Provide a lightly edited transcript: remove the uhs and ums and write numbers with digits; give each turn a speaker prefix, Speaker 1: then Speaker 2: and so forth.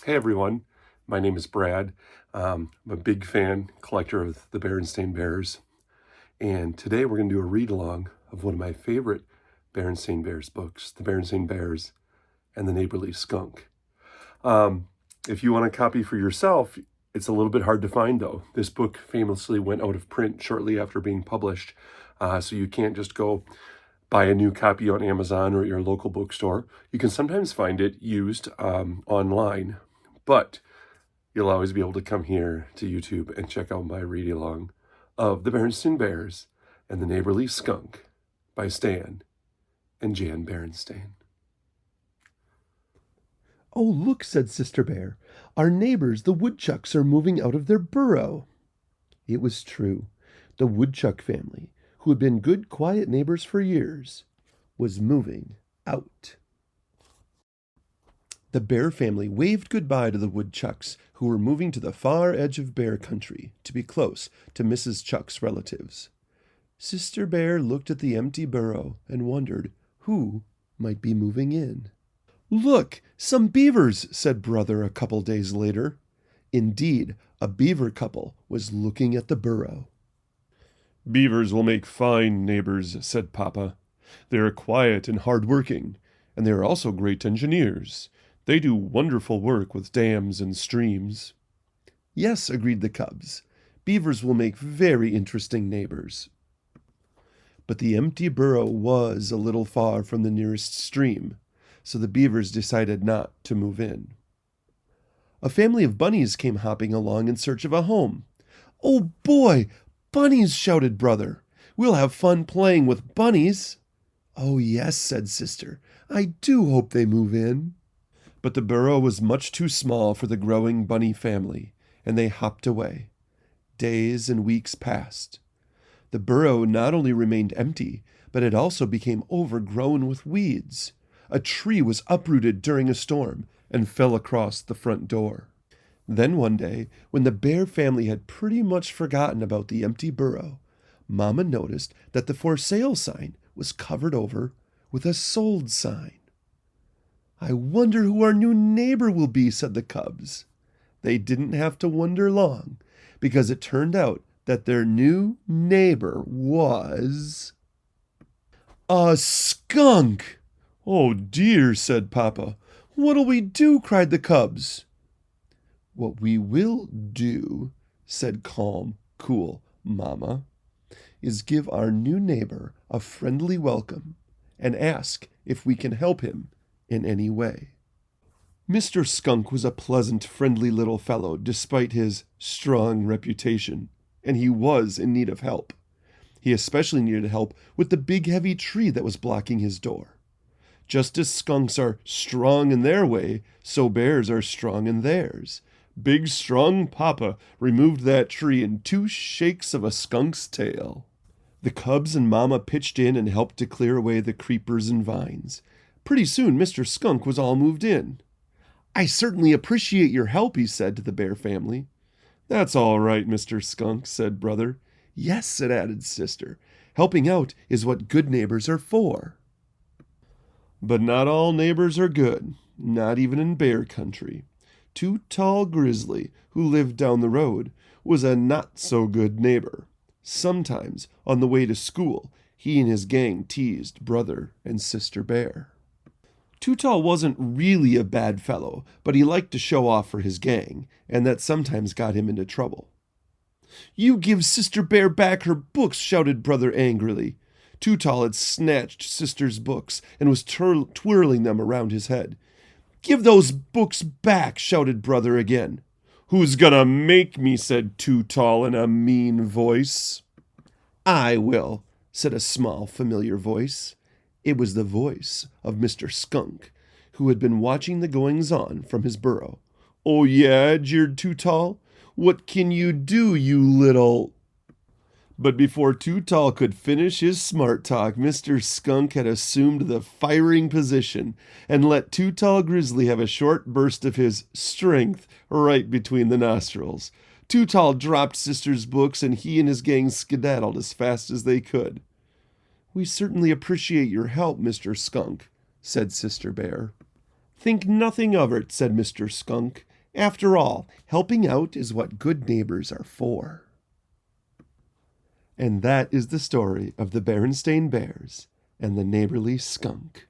Speaker 1: Hey everyone, my name is Brad. I'm a big fan, collector of the Berenstain Bears, and today we're going to do a read-along of one of my favorite Berenstain Bears books, The Berenstain Bears and the Neighborly Skunk. If you want a copy for yourself, it's a little bit hard to find though. This book famously went out of print shortly after being published, so you can't just go buy a new copy on Amazon or at your local bookstore. You can sometimes find it used online, but you'll always be able to come here to YouTube and check out my read-along of The Berenstain Bears and the Neighborly Skunk by Stan and Jan Berenstain.
Speaker 2: "Oh, look," said Sister Bear. "Our neighbors, the woodchucks, are moving out of their burrow." It was true. The woodchuck family, who had been good, quiet neighbors for years, was moving out. The bear family waved goodbye to the woodchucks, who were moving to the far edge of bear country to be close to Mrs. Chuck's relatives. Sister Bear looked at the empty burrow and wondered who might be moving in. "Look, some beavers," said Brother a couple days later. Indeed, a beaver couple was looking at the burrow.
Speaker 3: "Beavers will make fine neighbors," said Papa. "They are quiet and hard-working, and they are also great engineers. They do wonderful work with dams and streams."
Speaker 2: "Yes," agreed the cubs. "Beavers will make very interesting neighbors." But the empty burrow was a little far from the nearest stream, so the beavers decided not to move in. A family of bunnies came hopping along in search of a home. "Oh boy, bunnies!" shouted Brother. "We'll have fun playing with bunnies." "Oh yes," said Sister. "I do hope they move in." But the burrow was much too small for the growing bunny family, and they hopped away. Days and weeks passed. The burrow not only remained empty, but it also became overgrown with weeds. A tree was uprooted during a storm and fell across the front door. Then one day, when the bear family had pretty much forgotten about the empty burrow, Mama noticed that the for sale sign was covered over with a sold sign. "I wonder who our new neighbor will be," said the cubs. They didn't have to wonder long, because it turned out that their new neighbor was a skunk.
Speaker 3: "Oh dear," said Papa.
Speaker 2: "What'll we do?" cried the cubs. "What we will do," said calm, cool Mama, "is give our new neighbor a friendly welcome and ask if we can help him in any way." Mr. Skunk was a pleasant, friendly little fellow despite his strong reputation, and he was in need of help. He especially needed help with the big heavy tree that was blocking his door. Just as skunks are strong in their way, so bears are strong in theirs. Big, strong Papa removed that tree in 2 shakes of a skunk's tail. The cubs and Mama pitched in and helped to clear away the creepers and vines. Pretty soon Mr. Skunk was all moved in. "I certainly appreciate your help," he said to the bear family.
Speaker 3: "That's all right, Mr. Skunk," said Brother.
Speaker 2: "Yes," added Sister. "Helping out is what good neighbors are for."
Speaker 3: But not all neighbors are good, not even in bear country. Too Tall Grizzly, who lived down the road, was a not-so-good neighbor. Sometimes, on the way to school, he and his gang teased Brother and Sister Bear. Too Tall wasn't really a bad fellow, but he liked to show off for his gang, and that sometimes got him into trouble. "You give Sister Bear back her books," shouted Brother angrily. Too Tall had snatched Sister's books and was twirling them around his head. "Give those books back," shouted Brother again. "Who's gonna make me?" said Too Tall in a mean voice.
Speaker 2: "I will," said a small, familiar voice. It was the voice of Mr. Skunk, who had been watching the goings-on from his burrow.
Speaker 3: "Oh yeah," jeered Too Tall. "What can you do, you little—" But before Too Tall could finish his smart talk, Mr. Skunk had assumed the firing position and let Too Tall Grizzly have a short burst of his strength right between the nostrils. Too Tall dropped Sister's books, and he and his gang skedaddled as fast as they could. "We certainly appreciate your help, Mr. Skunk," said Sister Bear. "Think nothing of it," said Mr. Skunk,
Speaker 2: After all, helping out is what good neighbors are for. And that is the story of the Berenstain Bears and the neighborly skunk.